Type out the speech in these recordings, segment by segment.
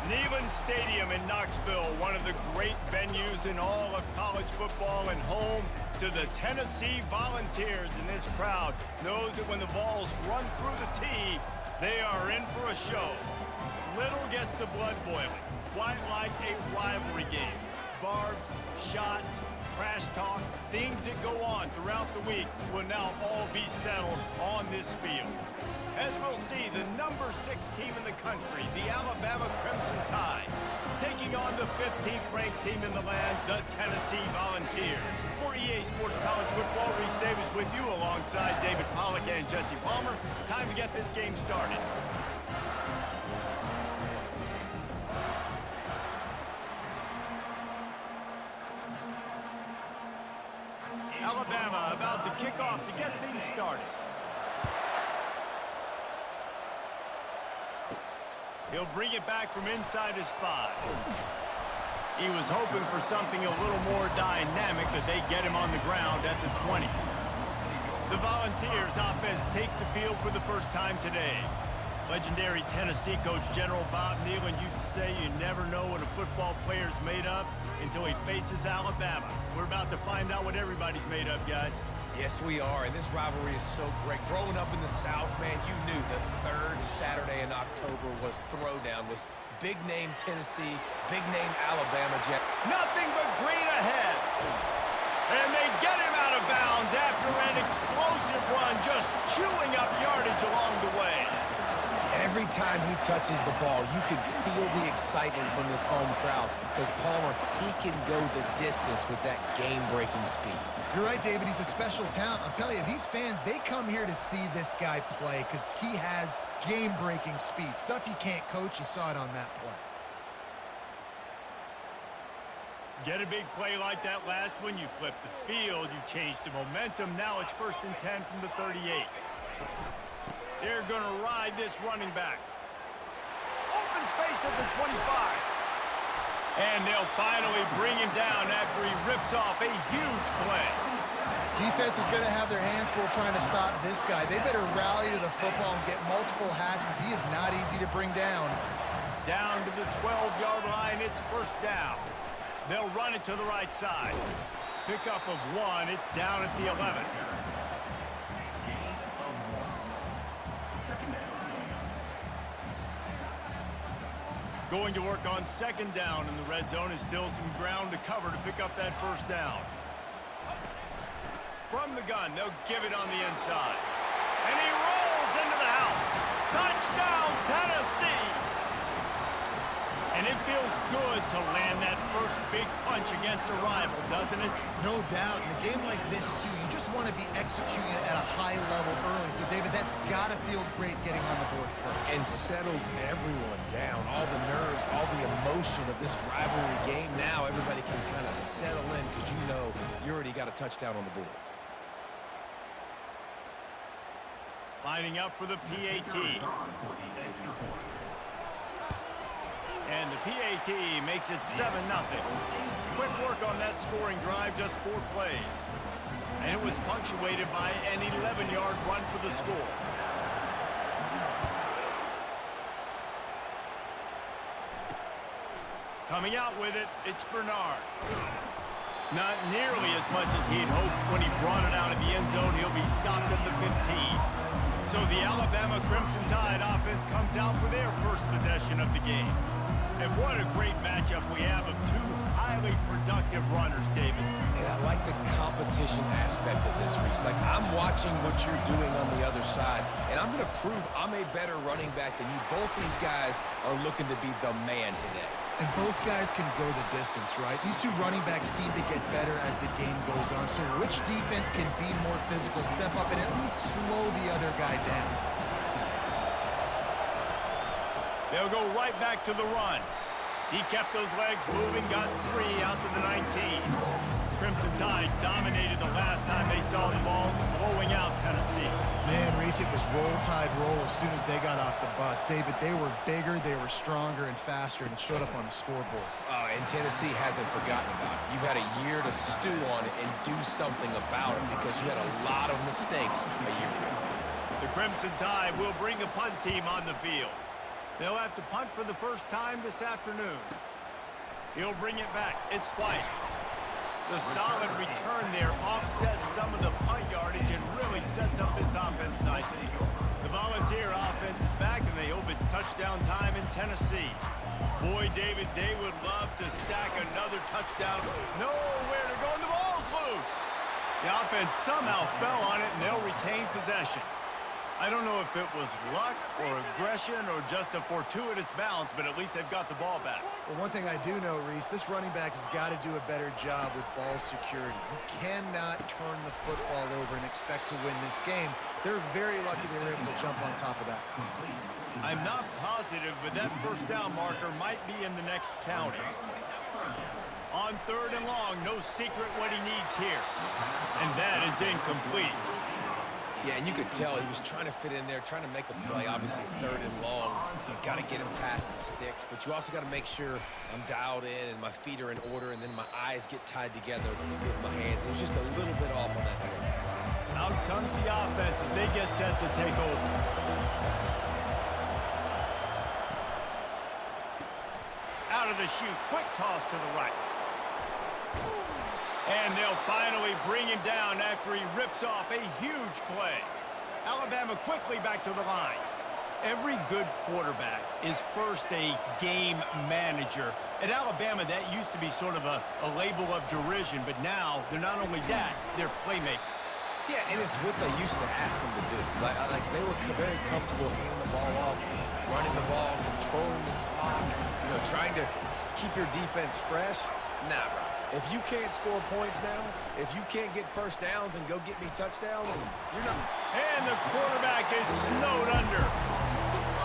Neyland Stadium in Knoxville, one of the great venues in all of college football, and home to the Tennessee Volunteers. And this crowd knows that when the balls run through the tee, they are in for a show. Little gets the blood boiling, quite like a rivalry game. Barbs, shots, trash talk, things that go on throughout the week will now all be settled on this field. As we'll see, the number 6 team in the country, the Alabama Crimson Tide, taking on the 15th ranked team in the land, the Tennessee Volunteers. For EA Sports College Football, Reese Davis with you alongside David Pollack and Jesse Palmer. Time to get this game started. Alabama about to kick off to get things started. He'll bring it back from inside his 5. He was hoping for something a little more dynamic, but they get him on the ground at the 20. The Volunteers offense takes the field for the first time today. Legendary Tennessee coach General Bob Neyland used to say you never know what a football player's made of until he faces Alabama. We're about to find out what everybody's made of, guys. Yes, we are, and this rivalry is so great. Growing up in the South, man, you knew the third Saturday in October was Throwdown, was big-name Tennessee, big-name Alabama. Nothing but green ahead. And they get him out of bounds after an explosive run, just chewing up yardage along the way. Every time he touches the ball, you can feel the excitement from this home crowd because Palmer, he can go the distance with that game-breaking speed. You're right, David. He's a special talent. I'll tell you, these fans, they come here to see this guy play because he has game-breaking speed. Stuff you can't coach. You saw it on that play. Get a big play like that last one, you flip the field, you change the momentum. Now it's 1st and 10 from the 38. They're going to ride this running back. Open space at the 25. And they'll finally bring him down after he rips off a huge play. Defense is going to have their hands full trying to stop this guy. They better rally to the football and get multiple hats because he is not easy to bring down. Down to the 12-yard line, it's 1st down. They'll run it to the right side. Pickup of 1, it's down at the 11. Going to work on 2nd down in the red zone. Is still some ground to cover to pick up that 1st down. From the gun, they'll give it on the inside. And he rolls into the house. Touchdown, Tennessee! And it feels good to land that first big punch against a rival, doesn't it? No doubt. In a game like this, too, you just want to be executing it at a high level early. So, David, that's got to feel great getting on the board first. And settles everyone down. All the nerves, all the emotion of this rivalry game. Now everybody can kind of settle in because you know you already got a touchdown on the board. Lining up for the PAT. And the PAT makes it 7-0. Quick work on that scoring drive, just 4 plays. And it was punctuated by an 11-yard run for the score. Coming out with it, it's Bernard. Not nearly as much as he'd hoped when he brought it out of the end zone. He'll be stopped at the 15. So the Alabama Crimson Tide offense comes out for their first possession of the game. And what a great matchup we have of 2 highly productive runners, David. And I like the competition aspect of this, Reese. Like, I'm watching what you're doing on the other side, and I'm going to prove I'm a better running back than you. Both these guys are looking to be the man today. And both guys can go the distance, right? These 2 running backs seem to get better as the game goes on. So which defense can be more physical, step up, and at least slow the other guy down? They'll go right back to the run. He kept those legs moving, got 3 out to the 19. Crimson Tide dominated the last time they saw the balls, blowing out Tennessee. Man, Reese, it was roll, tide, roll as soon as they got off the bus. David, they were bigger, they were stronger and faster, and it showed up on the scoreboard. Oh, and Tennessee hasn't forgotten about it. You've had a year to stew on it and do something about it because you had a lot of mistakes a year ago. The Crimson Tide will bring the punt team on the field. They'll have to punt for the first time this afternoon. He'll bring it back. It's White. The solid return there offsets some of the punt yardage and really sets up his offense nicely. The Volunteer offense is back, and they hope it's touchdown time in Tennessee. Boy, David, they would love to stack another touchdown. Nowhere to go, and the ball's loose. The offense somehow fell on it, and they'll retain possession. I don't know if it was luck or aggression or just a fortuitous bounce, but at least they've got the ball back. Well, one thing I do know, Reese, this running back has got to do a better job with ball security. You cannot turn the football over and expect to win this game. They're very lucky they were able to jump on top of that. I'm not positive, but that first down marker might be in the next county. On 3rd and long, no secret what he needs here. And that is incomplete. Yeah, and you could tell he was trying to fit in there, trying to make a play. Obviously, 3rd and long. You've got to get him past the sticks, but you also got to make sure I'm dialed in and my feet are in order, and then my eyes get tied together with my hands. It was just a little bit off on that throw. Out comes the offense as they get set to take over. Out of the chute, quick toss to the right. And they'll finally bring him down after he rips off a huge play. Alabama quickly back to the line. Every good quarterback is first a game manager. At Alabama, that used to be sort of a label of derision, but now they're not only that, they're playmakers. Yeah, and it's what they used to ask them to do. Like they were very comfortable handing the ball off, running the ball, controlling the clock, trying to keep your defense fresh. Nah, bro. If you can't score points now, if you can't get first downs and go get me touchdowns, you're not. And the quarterback is snowed under.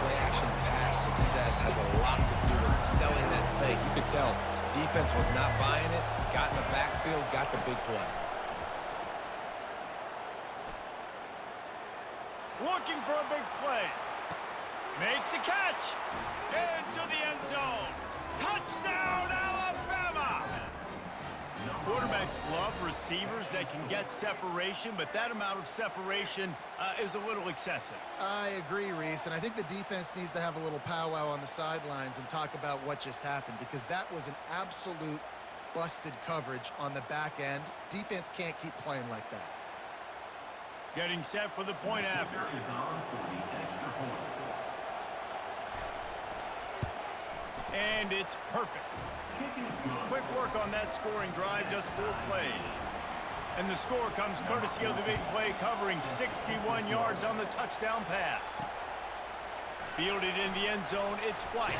Play-action pass success has a lot to do with selling that fake. You could tell defense was not buying it, got in the backfield, got the big play. Looking for a big play. Makes the catch. Into the end zone. Touchdown, Alabama! Quarterbacks love receivers that can get separation, but that amount of separation is a little excessive. I agree, Reese, and I think the defense needs to have a little powwow on the sidelines and talk about what just happened, because that was an absolute busted coverage on the back end. Defense can't keep playing like that. Getting set for the point after. And it's perfect. Quick work on that scoring drive, just 4 plays. And the score comes courtesy of the big play, covering 61 yards on the touchdown pass. Fielded in the end zone, it's White.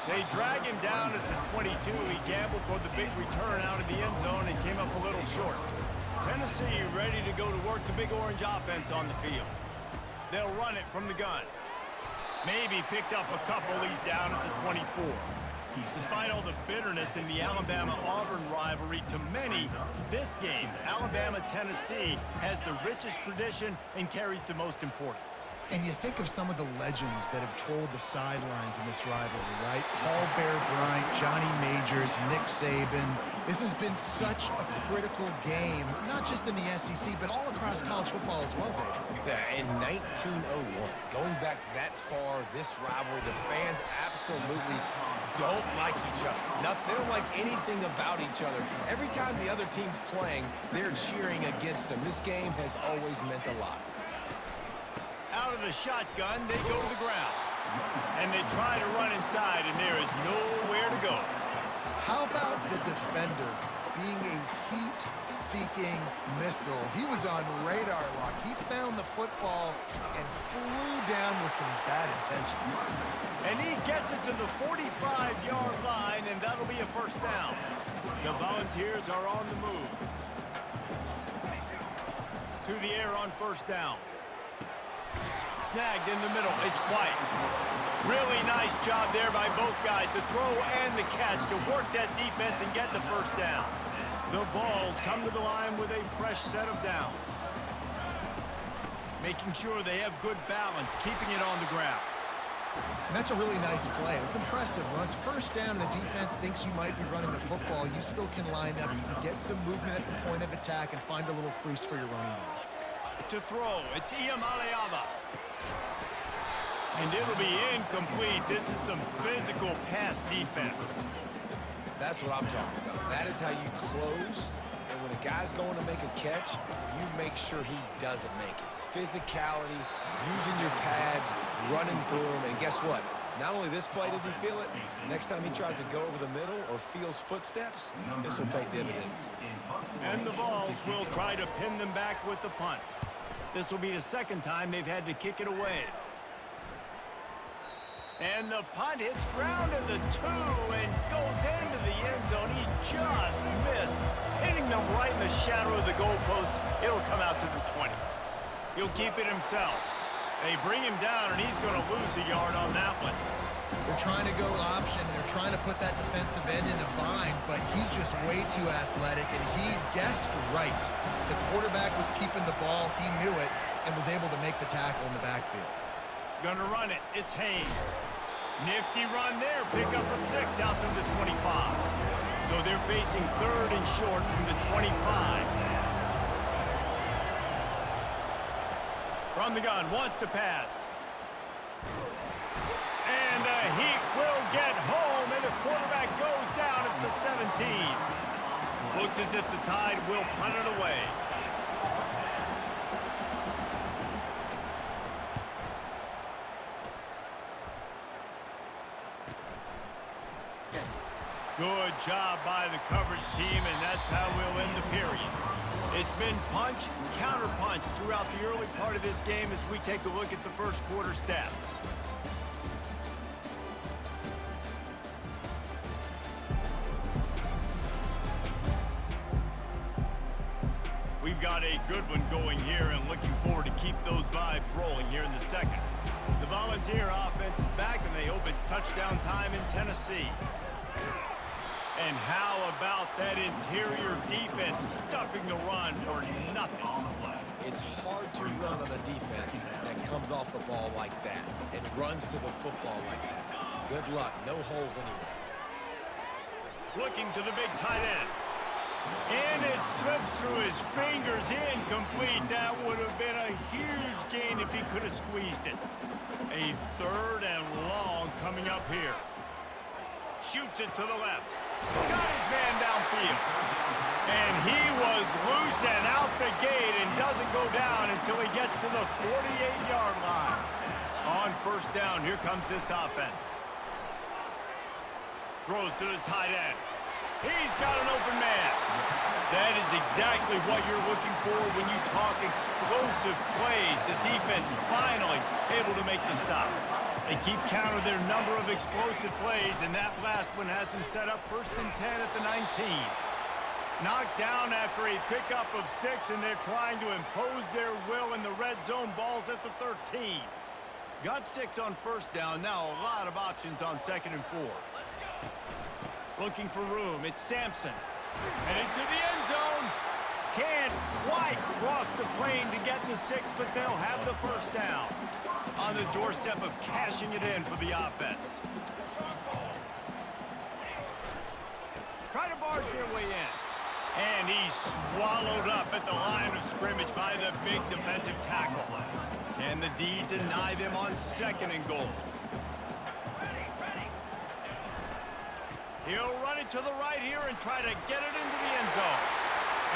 They drag him down at the 22. He gambled for the big return out of the end zone and came up a little short. Tennessee ready to go to work the Big Orange offense on the field. They'll run it from the gun. Maybe picked up a couple. He's down at the 24. Despite all the bitterness in the Alabama-Auburn rivalry, to many, this game, Alabama-Tennessee, has the richest tradition and carries the most importance. And you think of some of the legends that have trolled the sidelines in this rivalry, right? Paul Bear Bryant, Johnny Majors, Nick Saban. This has been such a critical game, not just in the SEC, but all across college football as well, David. Yeah, in 1901, going back that far, this rivalry, the fans absolutely don't like each other. They don't like anything about each other. Every time the other team's playing, they're cheering against them. This game has always meant a lot. Out of the shotgun, they go to the ground. And they try to run inside, and there is nowhere to go. How about the defender being a heat-seeking missile? He was on radar lock. He found the football and flew down with some bad intentions. And he gets it to the 45-yard line, and that'll be a first down. The Volunteers are on the move. To the air on first down. Snagged in the middle. It's White. Really nice job there by both guys to throw and the catch to work that defense and get the first down. The Vols come to the line with a fresh set of downs. Making sure they have good balance, keeping it on the ground. And that's a really nice play. It's impressive. When it's first down and the defense thinks you might be running the football, you still can line up. You can get some movement at the point of attack and find a little crease for your running back. To throw, it's Iam Aleava. And it'll be incomplete. This is some physical pass defense. That's what I'm talking about. That is how you close. And when a guy's going to make a catch, you make sure he doesn't make it. Physicality, using your pads, running through them. And guess what? Not only this play does he feel it, next time he tries to go over the middle or feels footsteps, this will pay dividends. And the Vols will try to pin them back with the punt. This will be the second time they've had to kick it away. And the punt hits ground at the 2 and goes into the end zone. He just missed, hitting them right in the shadow of the goalpost. It'll come out to the 20. He'll keep it himself. They bring him down, and he's going to lose a yard on that one. They're trying to go option. They're trying to put that defensive end in a bind, but he's just way too athletic, and he guessed right. The quarterback was keeping the ball. He knew it and was able to make the tackle in the backfield. Gonna run it. It's Haynes. Nifty run there. Pickup of 6 out to the 25. So they're facing 3rd and short from the 25. From the gun, wants to pass. And the Heat will get home, and the quarterback goes down at the 17. Looks as if the Tide will punt it away. Good job by the coverage team, and that's how we'll end the period. It's been punch, counter-punch throughout the early part of this game as we take a look at the first quarter stats. We've got a good one going here and looking forward to keep those vibes rolling here in the second. The Volunteer offense is back, and they hope it's touchdown time in Tennessee. And how about that interior defense stuffing the run for nothing? It's hard to run on a defense that comes off the ball like that and runs to the football like that. Good luck. No holes anywhere. Looking to the big tight end. And it slips through his fingers, incomplete. That would have been a huge gain if he could have squeezed it. A 3rd and long coming up here. Shoots it to the left. Got his man downfield. And he was loose and out the gate and doesn't go down until he gets to the 48-yard line. On first down, here comes this offense. Throws to the tight end. He's got an open man. That is exactly what you're looking for when you talk explosive plays. The defense finally able to make the stop. They keep count of their number of explosive plays, and that last one has them set up 1st and 10 at the 19. Knocked down after a pickup of 6, and they're trying to impose their will in the red zone. Balls at the 13. Got 6 on first down. Now a lot of options on 2nd and 4. Looking for room. It's Sampson. And into the end zone. Can't quite cross the plane to get the 6, but they'll have the first down. On the doorstep of cashing it in for the offense. Try to barge their way in. And he's swallowed up at the line of scrimmage by the big defensive tackle. Can the D deny them on 2nd and goal? He'll run it to the right here and try to get it into the end zone.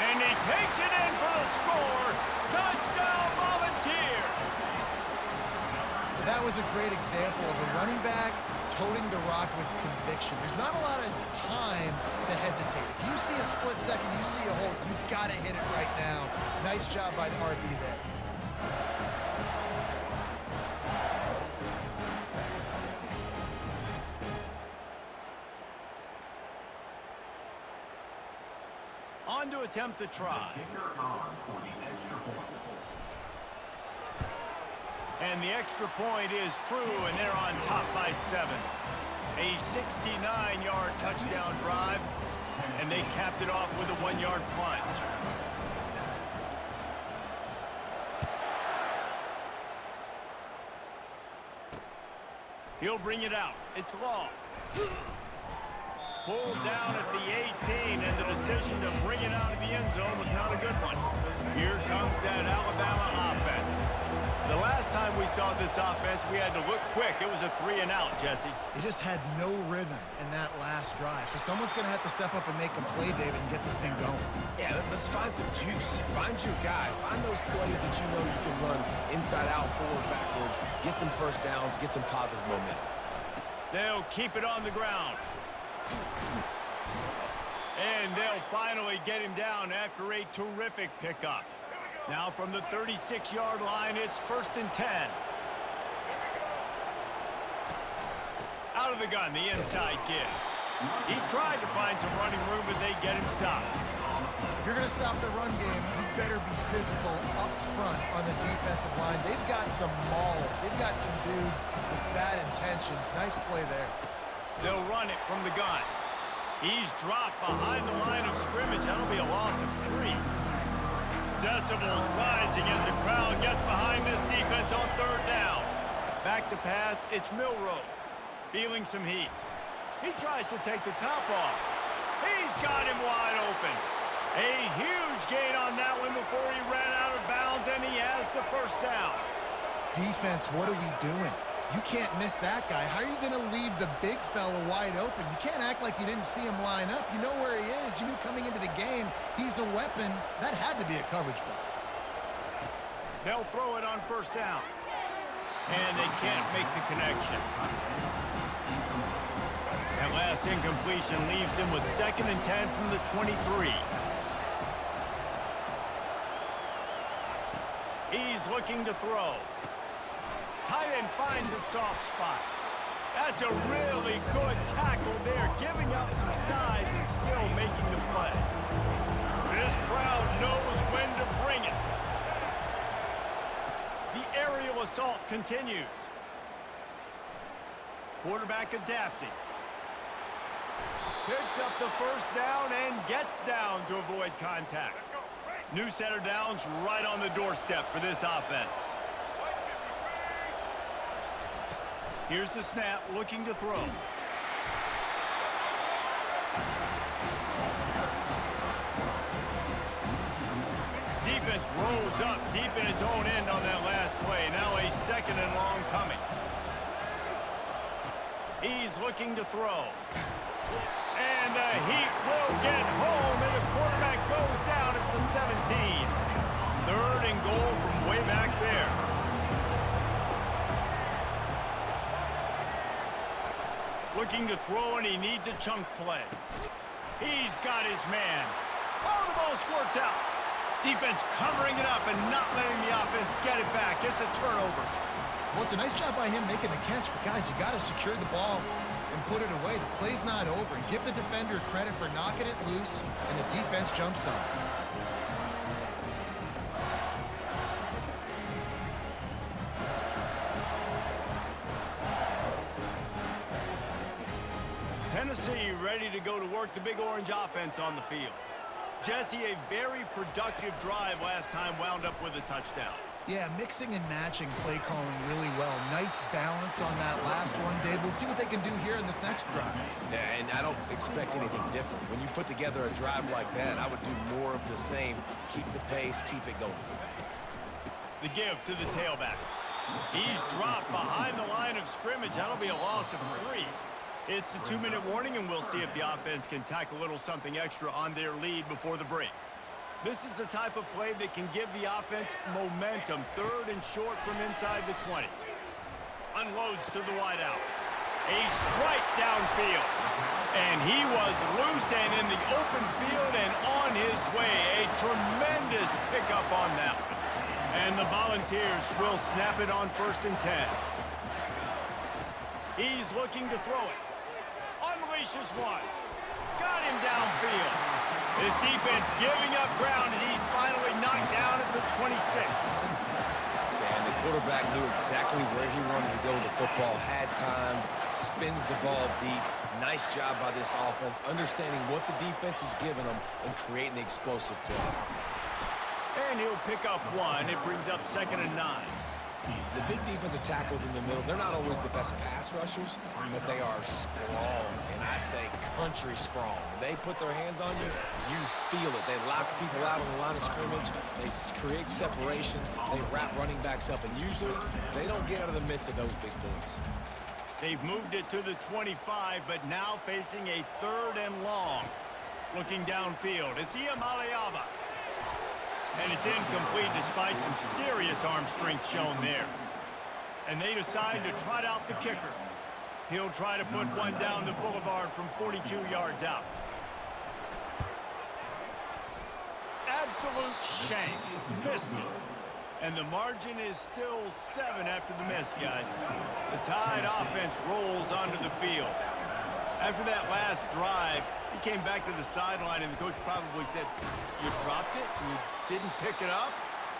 And he takes it in for the score. Touchdown, Volunteers! That was a great example of a running back toting the rock with conviction. There's not a lot of time to hesitate. If you see a split second, you see a hole, you've got to hit it right now. Nice job by the RB there. On to attempt the try. And the extra point is true, and they're on top by 7. A 69-yard touchdown drive, and they capped it off with a 1-yard plunge. He'll bring it out. It's long. Pulled down at the 18, and the decision to bring it out of the end zone was not a good one. Here comes that Alabama offense. The last time time we saw this offense, we had to look quick. It was a 3 and out, Jesse. They just had no rhythm in that last drive. So someone's going to have to step up and make a play, David, and get this thing going. Yeah, let's find some juice. Find your guy. Find those plays that you know you can run inside out, forward, backwards, get some first downs, get some positive momentum. They'll keep it on the ground. And they'll finally get him down after a terrific pickup. Now from the 36-yard line, it's 1st and 10. Out of the gun, the inside give. He tried to find some running room, but they get him stopped. If you're going to stop the run game, you better be physical up front on the defensive line. They've got some maulers. They've got some dudes with bad intentions. Nice play there. They'll run it from the gun. He's dropped behind the line of scrimmage. That'll be a loss of 3. Decibels rising as the crowd gets behind this defense on 3rd down. Back to pass, it's Milroe. Feeling some heat. He tries to take the top off. He's got him wide open. A huge gain on that one before he ran out of bounds, and he has the 1st down. Defense, what are we doing? You can't miss that guy. How are you going to leave the big fella wide open? You can't act like you didn't see him line up. You know where he is. You knew coming into the game he's a weapon. That had to be a coverage bust. They'll throw it on 1st down. And they can't make the connection. That last incompletion leaves him with 2nd and 10 from the 23. He's looking to throw. Tight end finds a soft spot. That's a really good tackle there, giving up some size and still making the play. This crowd knows when to bring it. The aerial assault continues. Quarterback adapting. Picks up the 1st down and gets down to avoid contact. New set of downs right on the doorstep for this offense. Here's the snap, looking to throw. Defense rolls up deep in its own end on that last play. Now a 2nd and long coming. He's looking to throw. And the heat will get home, and the quarterback goes down at the 17. 3rd and goal from way back there. Looking to throw, and he needs a chunk play. He's got his man. Oh, the ball squirts out. Defense covering it up and not letting the offense get it back. It's a turnover. Well, it's a nice job by him making the catch, but guys, you got to secure the ball and put it away. The play's not over. And give the defender credit for knocking it loose, and the defense jumps on it. Tennessee ready to go to work the Big Orange offense on the field. Jesse, a very productive drive last time wound up with a touchdown. Yeah, mixing and matching play calling really well. Nice balance on that last one, Dave. Let's see what they can do here in this next drive. Yeah, and I don't expect anything different. When you put together a drive like that, I would do more of the same. Keep the pace, keep it going. The give to the tailback. He's dropped behind the line of scrimmage. That'll be a loss of 3. It's the 2-minute warning, and we'll see if the offense can tack a little something extra on their lead before the break. This is the type of play that can give the offense momentum. 3rd and short from inside the 20. Unloads to the wideout. A strike downfield. And he was loose and in the open field and on his way. A tremendous pickup on that one. And the Volunteers will snap it on 1st and 10. He's looking to throw it. Unleashes one. Got him downfield. This defense giving up ground as he's finally knocked down at the 26. And the quarterback knew exactly where he wanted to go with the football, had time, spins the ball deep. Nice job by this offense, understanding what the defense is giving them and creating an explosive play. And he'll pick up 1. It brings up 2nd and 9. The big defensive tackles in the middle, they're not always the best pass rushers, but they are strong, and I say country strong. When they put their hands on you, you feel it. They lock people out on the line of scrimmage. They create separation. They wrap running backs up, and usually they don't get out of the midst of those big boys. They've moved it to the 25, but now facing a 3rd and long. Looking downfield, it's Iamaleava. And it's incomplete despite some serious arm strength shown there. And they decide to trot out the kicker. He'll try to put one down the boulevard from 42 yards out. Absolute shame. Missed it. And the margin is still 7 after the miss, guys. The Tide offense rolls onto the field. After that last drive, he came back to the sideline, and the coach probably said, "You dropped it? You didn't pick it up?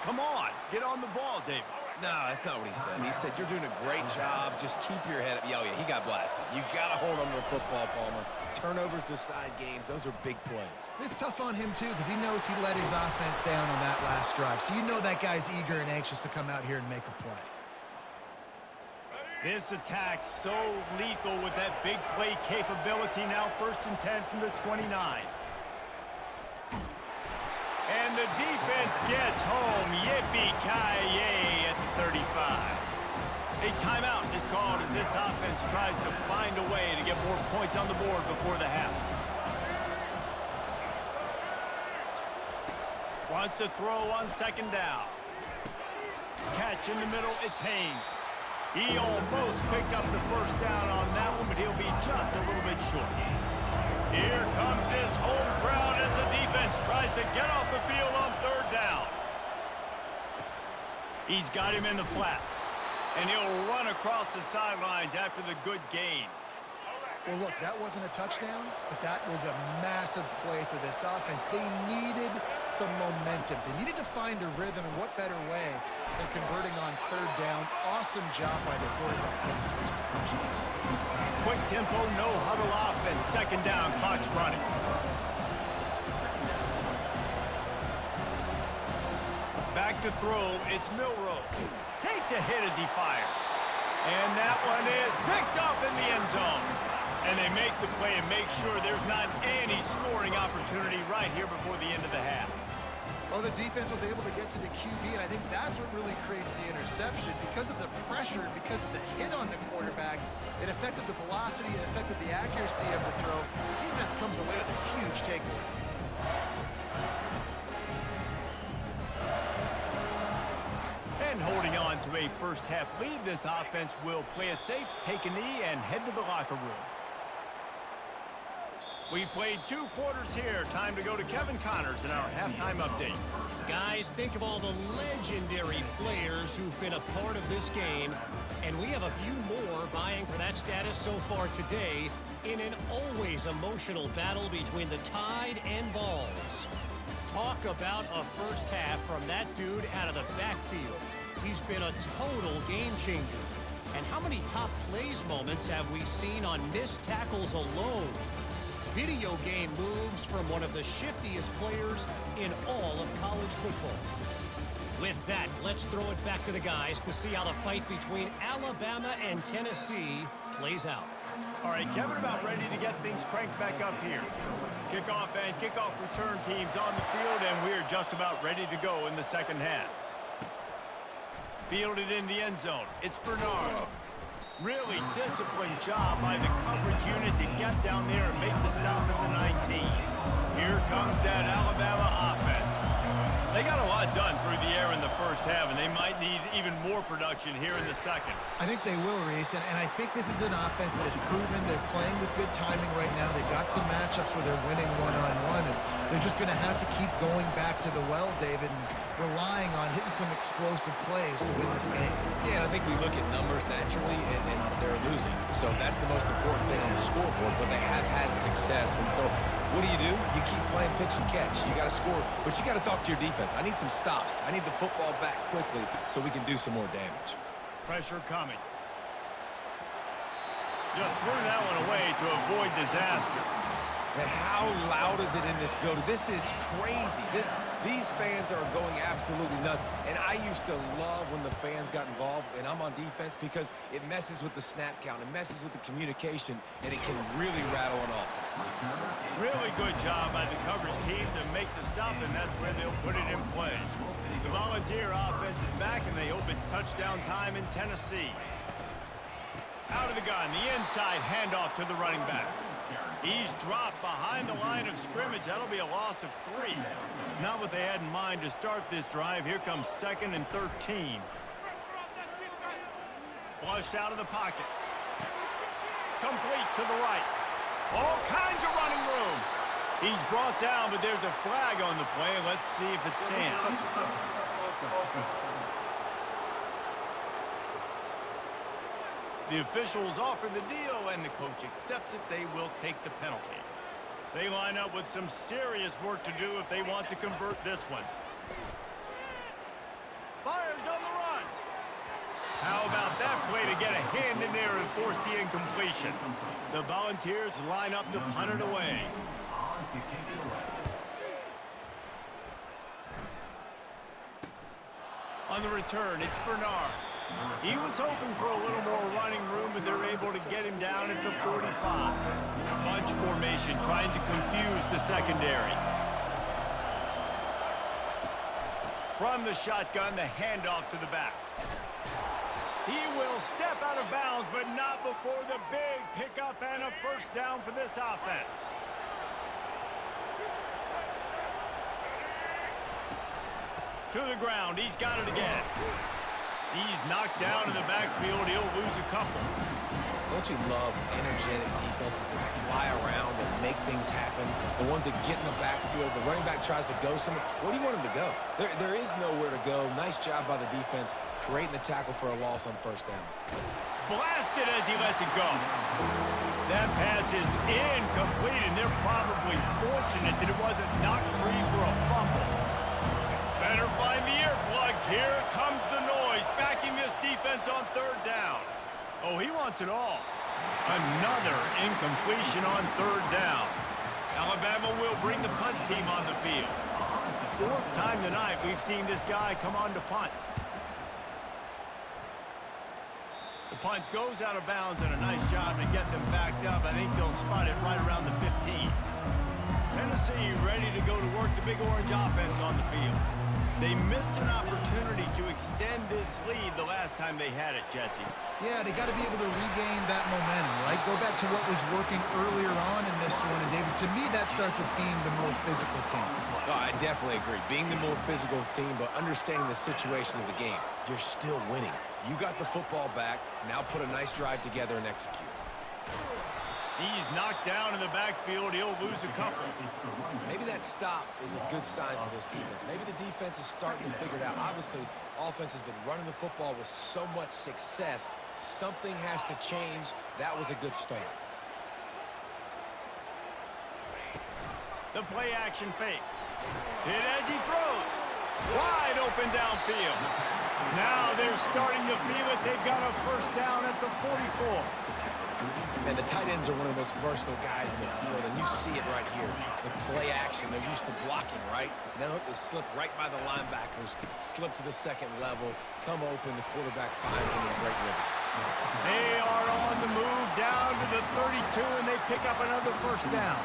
Come on, get on the ball, David." No, that's not what he said. He said, "You're doing a great job. Just keep your head up." Oh, yeah, he got blasted. You got to hold on to the football, Palmer. Turnovers decide games. Those are big plays. It's tough on him, too, because he knows he let his offense down on that last drive. So you know that guy's eager and anxious to come out here and make a play. This attack so lethal with that big play capability. Now 1st and 10 from the 29. And the defense gets home. Yippee-ki-yay at the 35. A timeout is called as this offense tries to find a way to get more points on the board before the half. Wants to throw on 2nd down. Catch in the middle, it's Haynes. He almost picked up the 1st down on that one, but he'll be just a little bit short. Here comes this home crowd as the defense tries to get off the field on 3rd down. He's got him in the flat, and he'll run across the sidelines after the good gain. Well, look, that wasn't a touchdown, but that was a massive play for this offense. They needed some momentum. They needed to find a rhythm, and what better way than converting on 3rd down. Awesome job by the quarterback getting first position. Quick tempo, no huddle offense. 2nd down, clock's running. Back to throw, it's Milroe. Takes a hit as he fires. And that one is picked off in the end zone. And they make the play and make sure there's not any scoring opportunity right here before the end of the half. Well, the defense was able to get to the QB, and I think that's what really creates the interception. Because of the pressure, because of the hit on the quarterback, it affected the velocity, it affected the accuracy of the throw. The defense comes away with a huge takeaway. And holding on to a 1st half lead, this offense will play it safe, take a knee, and head to the locker room. We've played 2 quarters here. Time to go to Kevin Connors in our halftime update. Guys, think of all the legendary players who've been a part of this game, and we have a few more vying for that status so far today in an always emotional battle between the Tide and Vols. Talk about a 1st half from that dude out of the backfield. He's been a total game changer. And how many top plays moments have we seen on missed tackles alone? Video game moves from one of the shiftiest players in all of college football. With that, let's throw it back to the guys to see how the fight between Alabama and Tennessee plays out. All right, Kevin, about ready to get things cranked back up here. Kickoff and kickoff return teams on the field, and we're just about ready to go in the 2nd half. Fielded in the end zone, it's Bernard. Really disciplined job by the coverage unit to get down there and make the stop at the 19. Here comes that Alabama offense. They got a lot done through the air in the 1st half, and they might need even more production here in the 2nd. I think they will, Reese, and I think this is an offense that has proven they're playing with good timing right now. They've got some matchups where they're winning one-on-one, and they're just going to have to keep going back to the well, David, and relying on hitting some explosive plays to win this game. Yeah, and I think we look at numbers naturally, and they're losing. So that's the most important thing on the scoreboard, but they have had success. And so what do? You keep playing pitch and catch. You got to score, but you got to talk to your defense. I need some stops. I need the football back quickly so we can do some more damage. Pressure coming. Just threw that one away to avoid disaster. And how loud is it in this building? This is crazy. These fans are going absolutely nuts. And I used to love when the fans got involved, and I'm on defense, because it messes with the snap count, it messes with the communication, and it can really rattle an offense. Really good job by the coverage team to make the stop, and that's where they'll put it in play. The Volunteer offense is back, and they hope it's touchdown time in Tennessee. Out of the gun, the inside handoff to the running back. He's dropped behind the line of scrimmage. That'll be a loss of 3. Not what they had in mind to start this drive. Here comes 2nd and 13. Flushed out of the pocket. Complete to the right. All kinds of running room. He's brought down, but there's a flag on the play. Let's see if it stands. The officials offer the deal, and the coach accepts it. They will take the penalty. They line up with some serious work to do if they want to convert this one. Fires on the run. How about that play to get a hand in there and force the incompletion? The Volunteers line up to punt it away. On the return, it's Bernard. He was hoping for a little more running room, but they're able to get him down at the 45. Bunch formation trying to confuse the secondary. From the shotgun, the handoff to the back. He will step out of bounds, but not before the big pickup and a first down for this offense. To the ground, he's got it again. He's knocked down in the backfield. He'll lose a couple. Don't you love energetic defenses that fly around and make things happen? The ones that get in the backfield, the running back tries to go somewhere. Where do you want him to go? There is nowhere to go. Nice job by the defense, creating the tackle for a loss on first down. Blasted as he lets it go. That pass is incomplete, and they're probably fortunate that it wasn't knocked free for a fumble. Better find the earplugs. Here comes the noise, backing this defense on third down. Oh, he wants it all. Another incompletion on third down. Alabama will bring the punt team on the field. 4th time tonight we've seen this guy come on to punt. The punt goes out of bounds, and a nice job to get them backed up. I think they'll spot it right around the 15. Tennessee ready to go to work the Big Orange offense on the field. They missed an opportunity to extend this lead the last time they had it, Jesse. Yeah, they got to be able to regain that momentum, right? Go back to what was working earlier on in this one. And, David, to me, that starts with being the more physical team. Oh, I definitely agree. Being the more physical team, but understanding the situation of the game. You're still winning. You got the football back. Now put a nice drive together and execute. He's knocked down in the backfield. He'll lose a couple. Maybe that stop is a good sign for this defense. Maybe the defense is starting to figure it out. Obviously, offense has been running the football with so much success. Something has to change. That was a good start. The play action fake. Hit as he throws. Wide open downfield. Now they're starting to feel it. They've got a first down at the 44. And the tight ends are one of those versatile guys in the field, and you see it right here. The play action, they're used to blocking, right? Now they slip right by the linebackers, slip to the second level, come open, the quarterback finds them in great rhythm. They are on the move down to the 32, and they pick up another first down.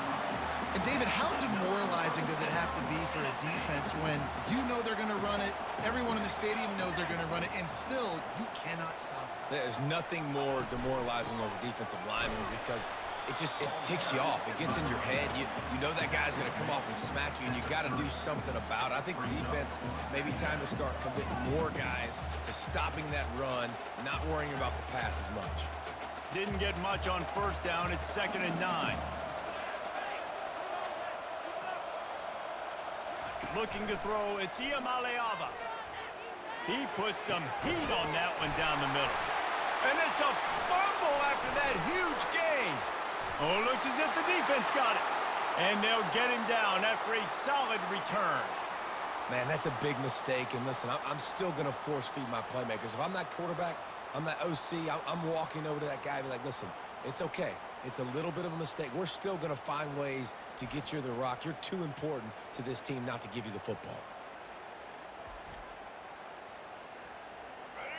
And, David, how demoralizing does it have to be for a defense when you know they're going to run it, everyone in the stadium knows they're going to run it, and still you cannot stop it? There's nothing more demoralizing as a defensive lineman because it ticks you off. It gets in your head. You know that guy's going to come off and smack you, and you got to do something about it. I think the defense, maybe time to start committing more guys to stopping that run, not worrying about the pass as much. Didn't get much on first down. It's 2nd and 9. Looking to throw, it's Iamaleava. He puts some heat on that one down the middle. And it's a fumble after that huge gain. Oh, looks as if the defense got it. And they'll get him down after a solid return. Man, that's a big mistake. And listen, I'm still going to force feed my playmakers. If I'm that quarterback, I'm that OC, I'm walking over to that guy and be like, listen, it's okay. It's a little bit of a mistake. We're still going to find ways to get you the rock. You're too important to this team not to give you the football.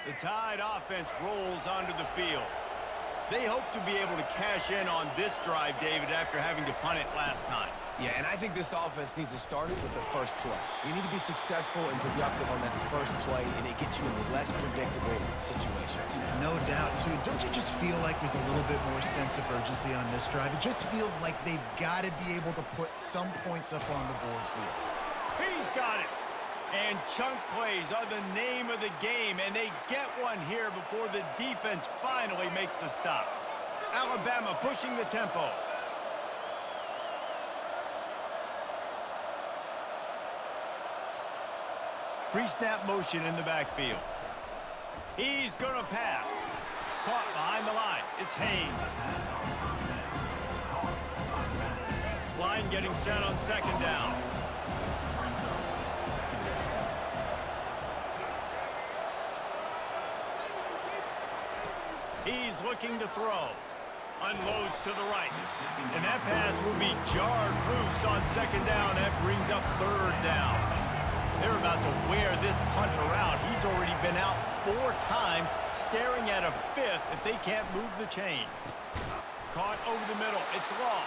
The Tide offense rolls onto the field. They hope to be able to cash in on this drive, David, after having to punt it last time. Yeah, and I think this offense needs to start it with the first play. You need to be successful and productive on that first play, and it gets you in less predictable situations. No doubt, too. Don't you just feel like there's a little bit more sense of urgency on this drive? It just feels like they've got to be able to put some points up on the board here. He's got it. And chunk plays are the name of the game, and they get one here before the defense finally makes the stop. Alabama pushing the tempo. Pre-snap motion in the backfield. He's going to pass. Caught behind the line. It's Haynes. Line getting set on second down. He's looking to throw. Unloads to the right. And that pass will be jarred loose on second down. That brings up third down. They're about to wear this punter out. He's already been out 4 times, staring at a 5th if they can't move the chains. Caught over the middle. It's Law.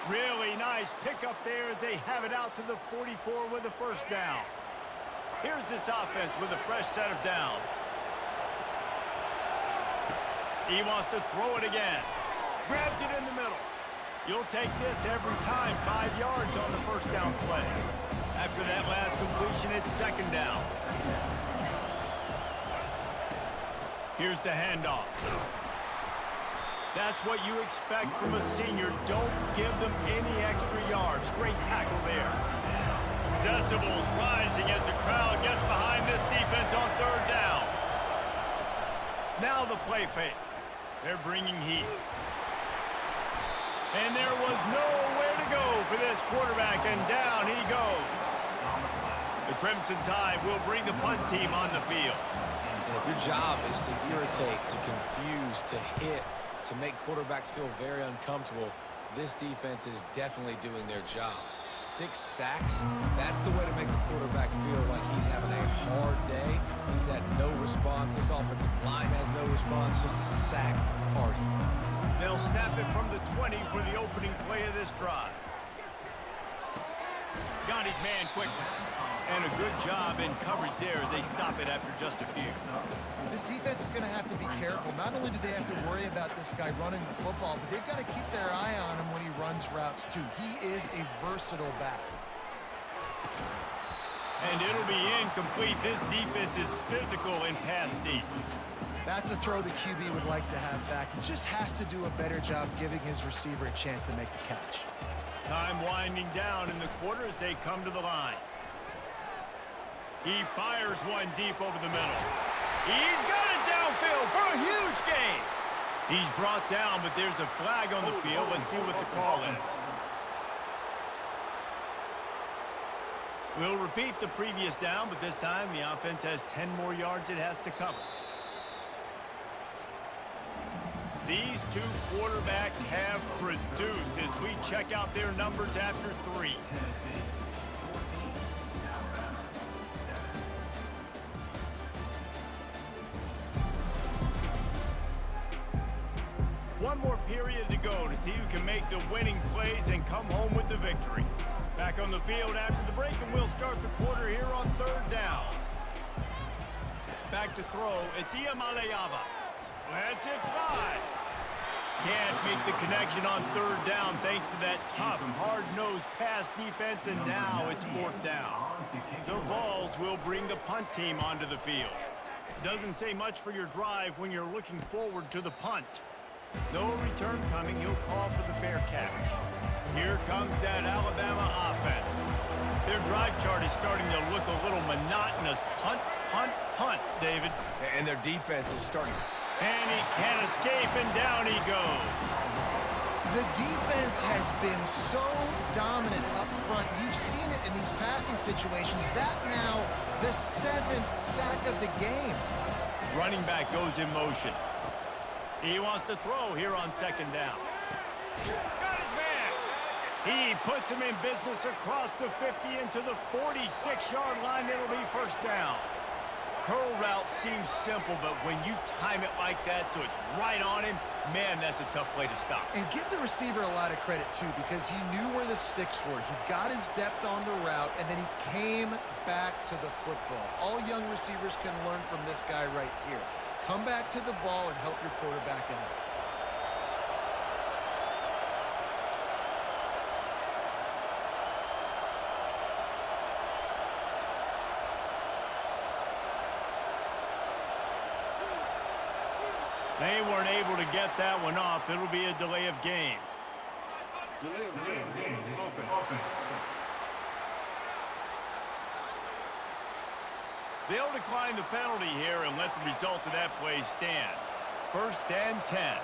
Really nice pickup there as they have it out to the 44 with a first down. Here's this offense with a fresh set of downs. He wants to throw it again. Grabs it in the middle. You'll take this every time. 5 yards on the first down play. After that last completion, it's second down. Here's the handoff. That's what you expect from a senior. Don't give them any extra yards. Great tackle there. Decibels rising as the crowd gets behind this defense on third down. Now the play fake. They're bringing heat. And there was nowhere to go for this quarterback, and down he goes. The Crimson Tide will bring the punt team on the field. And if your job is to irritate, to confuse, to hit, to make quarterbacks feel very uncomfortable, this defense is definitely doing their job. 6 sacks, that's the way to make the quarterback feel like he's having a hard day. He's had no response. This offensive line has no response, just a sack party. They'll snap it from the 20 for the opening play of this drive. Got his man quickly. And a good job in coverage there as they stop it after just a few. This defense is going to have to be careful. Not only do they have to worry about this guy running the football, but they've got to keep their eye on him when he runs routes too. He is a versatile back. And it'll be incomplete. This defense is physical and pass deep. That's a throw the QB would like to have back. He just has to do a better job giving his receiver a chance to make the catch. Time winding down in the quarter as they come to the line. He fires one deep over the middle. He's got it downfield for a huge gain. He's brought down, but there's a flag on the field. Let's see what the call is. We'll repeat the previous down, but this time the offense has 10 more yards it has to cover. These two quarterbacks have produced as we check out their numbers after 3. One more period to go to see who can make the winning plays and come home with the victory. Back on the field after the break, and we'll start the quarter here on third down. Back to throw, it's Iamaleava. Let's it fly. Can't make the connection on third down thanks to that tough, hard-nosed pass defense, and now it's fourth down. The Vols will bring the punt team onto the field. Doesn't say much for your drive when you're looking forward to the punt. No return coming, he'll call for the fair catch. Here comes that Alabama offense. Their drive chart is starting to look a little monotonous. Punt, punt, punt, David. And their defense is starting. And he can't escape, and down he goes. The defense has been so dominant up front. You've seen it in these passing situations. That now the 7th sack of the game. Running back goes in motion. He wants to throw here on second down. Got his man. He puts him in business across the 50 into the 46-yard line. It'll be first down. Curl route seems simple, but when you time it like that so it's right on him, man, that's a tough play to stop. And give the receiver a lot of credit, too, because he knew where the sticks were. He got his depth on the route, and then he came back to the football. All young receivers can learn from this guy right here. Come back to the ball and help your quarterback out. They weren't able to get that one off. It'll be a delay of game. Delay of game. Offense. They'll decline the penalty here and let the result of that play stand. First and 10.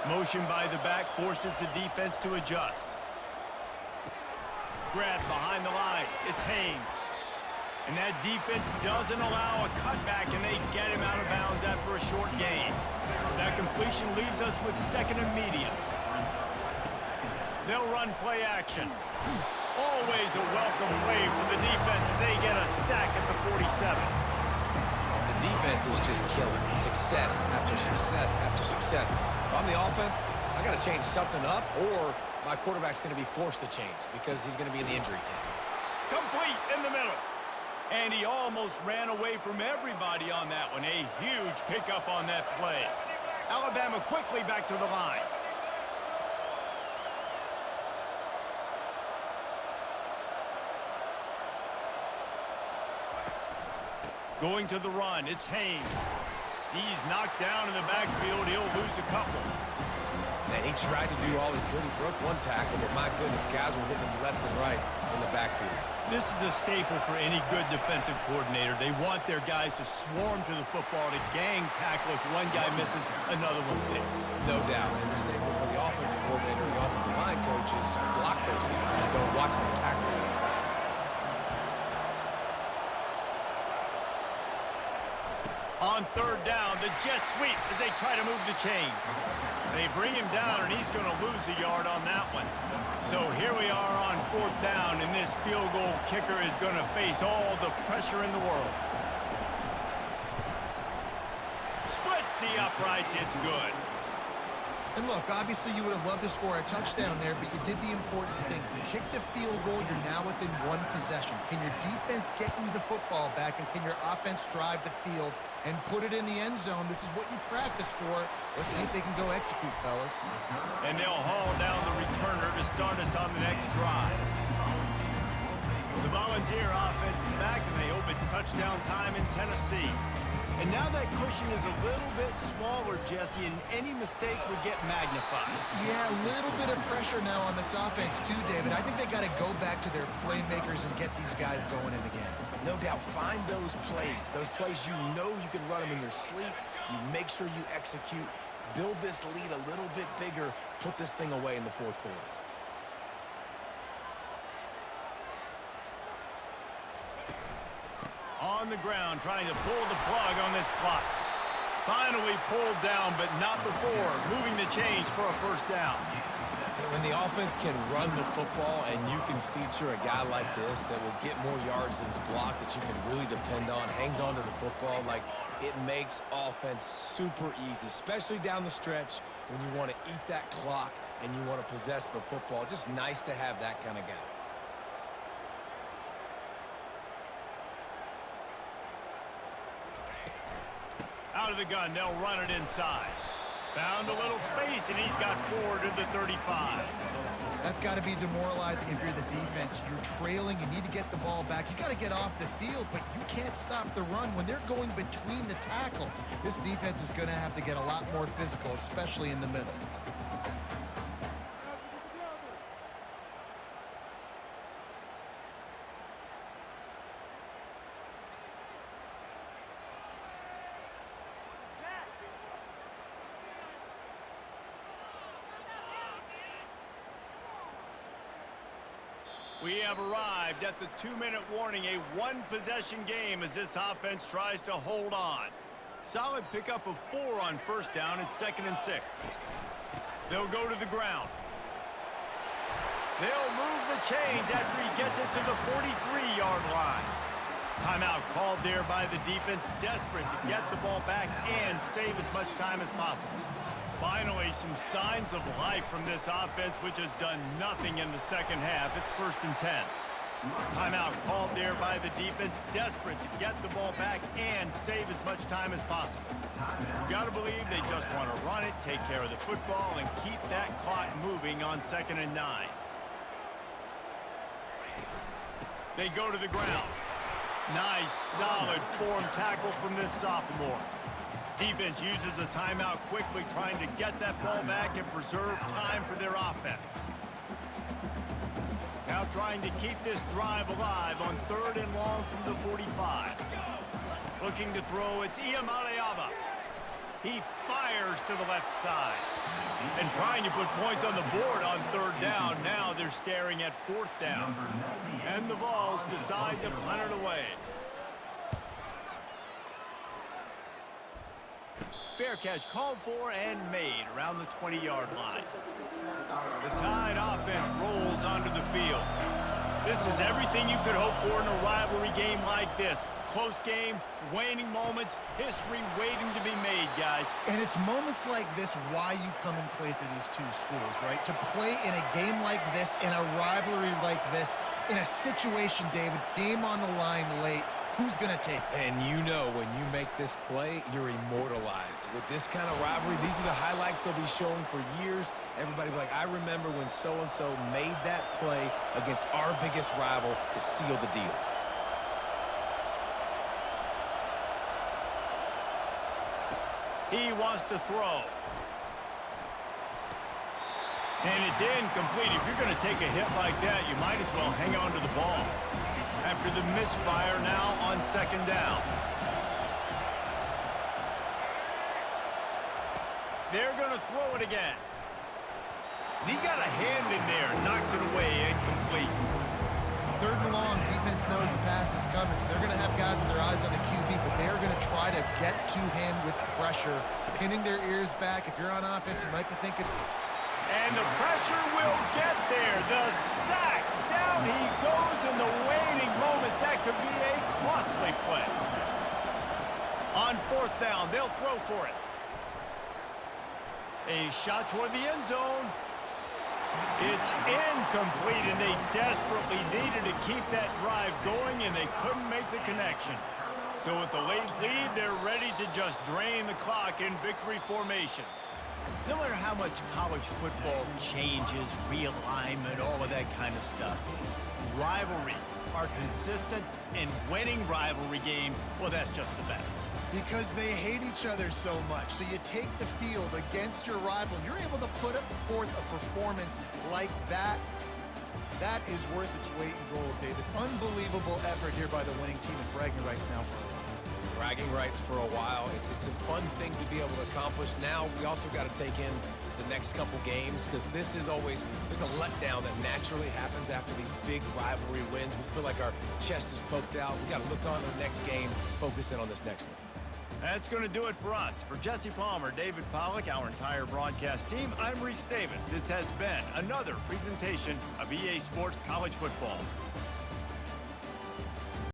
Motion by the back forces the defense to adjust. Grab behind the line. It's Haynes. And that defense doesn't allow a cutback, and they get him out of bounds after a short gain. That completion leaves us with second and medium. They'll run play action. Always a welcome play for the defense as they get a sack at the 47. The defense is just killing it. Success after success after success. If I'm the offense, I got to change something up, or my quarterback's going to be forced to change because he's going to be in the injury time. Complete in the middle. And he almost ran away from everybody on that one. A huge pickup on that play. Alabama quickly back to the line. Going to the run, it's Haynes. He's knocked down in the backfield. He'll lose a couple. And he tried to do all he could. He broke one tackle, but my goodness, guys were hitting him left and right in the backfield. This is a staple for any good defensive coordinator. They want their guys to swarm to the football, to gang tackle. If one guy misses, another one's there. No doubt. And the staple for the offensive coordinator, the offensive line coach, is block those guys. Don't watch them tackle their guys. On third down, the jet sweep as they try to move the chains. They bring him down, and he's going to lose a yard on that one. So here we are on fourth down, and this field goal kicker is going to face all the pressure in the world. Splits the uprights. It's good. And look, obviously you would have loved to score a touchdown there, but you did the important thing. You kicked a field goal, you're now within one possession. Can your defense get you the football back, and can your offense drive the field and put it in the end zone? This is what you practice for. Let's see if they can go execute, fellas. And they'll haul down the returner to start us on the next drive. The Volunteer offense is back, and they hope it's touchdown time in Tennessee. And now that cushion is a little bit smaller, Jesse, and any mistake would get magnified. Yeah, a little bit of pressure now on this offense too, David. I think they got to go back to their playmakers and get these guys going in the game. No doubt, find those plays you know you can run them in their sleep. You make sure you execute, build this lead a little bit bigger, put this thing away in the fourth quarter. On the ground, trying to pull the plug on this clock. Finally pulled down, but not before moving the chains for a first down. When the offense can run the football and you can feature a guy like this that will get more yards than his block, that you can really depend on, hangs on to the football, like, it makes offense super easy, especially down the stretch when you want to eat that clock and you want to possess the football. Just nice to have that kind of guy. Out of the gun, they'll run it inside. Found a little space, and he's got 4 to the 35. That's got to be demoralizing if you're the defense. You're trailing. You need to get the ball back. You got to get off the field, but you can't stop the run when they're going between the tackles. This defense is going to have to get a lot more physical, especially in the middle. We have arrived at the 2-minute warning, a one-possession game as this offense tries to hold on. Solid pickup of 4 on first down. It's 2nd and 6. They'll go to the ground. They'll move the chains after he gets it to the 43-yard line. Timeout called there by the defense, desperate to get the ball back and save as much time as possible. Finally, some signs of life from this offense, which has done nothing in the second half. It's 1st and 10. Timeout called there by the defense, desperate to get the ball back and save as much time as possible. You got to believe they just want to run it, take care of the football, and keep that clock moving on 2nd and 9. They go to the ground. Nice, solid form tackle from this sophomore. Defense uses a timeout quickly, trying to get that ball back and preserve time for their offense. Now trying to keep this drive alive on 3rd and long from the 45. Looking to throw, it's Iamaleava. He fires to the left side. And trying to put points on the board on 3rd down. Now they're staring at 4th down. And the Vols decide to punt it away. Fair catch called for and made around the 20-yard line. The Tide offense rolls onto the field. This is everything you could hope for in a rivalry game like this. Close game, waning moments, history waiting to be made, guys. And it's moments like this why you come and play for these two schools, right? To play in a game like this, in a rivalry like this, in a situation, David, game on the line late, who's going to take it? And you know when you make this play, you're immortalized. With this kind of rivalry, these are the highlights they'll be showing for years. Everybody will be like, I remember when so-and-so made that play against our biggest rival to seal the deal. He wants to throw. And it's incomplete. If you're going to take a hit like that, you might as well hang on to the ball. After the misfire now on 2nd down. They're going to throw it again. And he got a hand in there, knocks it away, incomplete. 3rd and long, defense knows the pass is coming, so they're going to have guys with their eyes on the QB, but they're going to try to get to him with pressure, pinning their ears back. If you're on offense, you might be thinking... And the pressure will get there. The sack. Down he goes in the waning moments. That could be a costly play. On 4th down, they'll throw for it. A shot toward the end zone. It's incomplete, and they desperately needed to keep that drive going, and they couldn't make the connection. So with the late lead, they're ready to just drain the clock in victory formation. No matter how much college football changes, realignment, all of that kind of stuff, rivalries are consistent, and winning rivalry games, well, that's just the best. Because they hate each other so much. So you take the field against your rival, and you're able to put forth a performance like that. That is worth its weight in gold, David. Unbelievable effort here by the winning team, and bragging rights now for a while. Bragging rights for a while. It's a fun thing to be able to accomplish. Now we also got to take in the next couple games, because this is always, there's a letdown that naturally happens after these big rivalry wins. We feel like our chest is poked out. We got to look on to the next game, focus in on this next one. That's going to do it for us. For Jesse Palmer, David Pollack, our entire broadcast team, I'm Reese Davis. This has been another presentation of EA Sports College Football.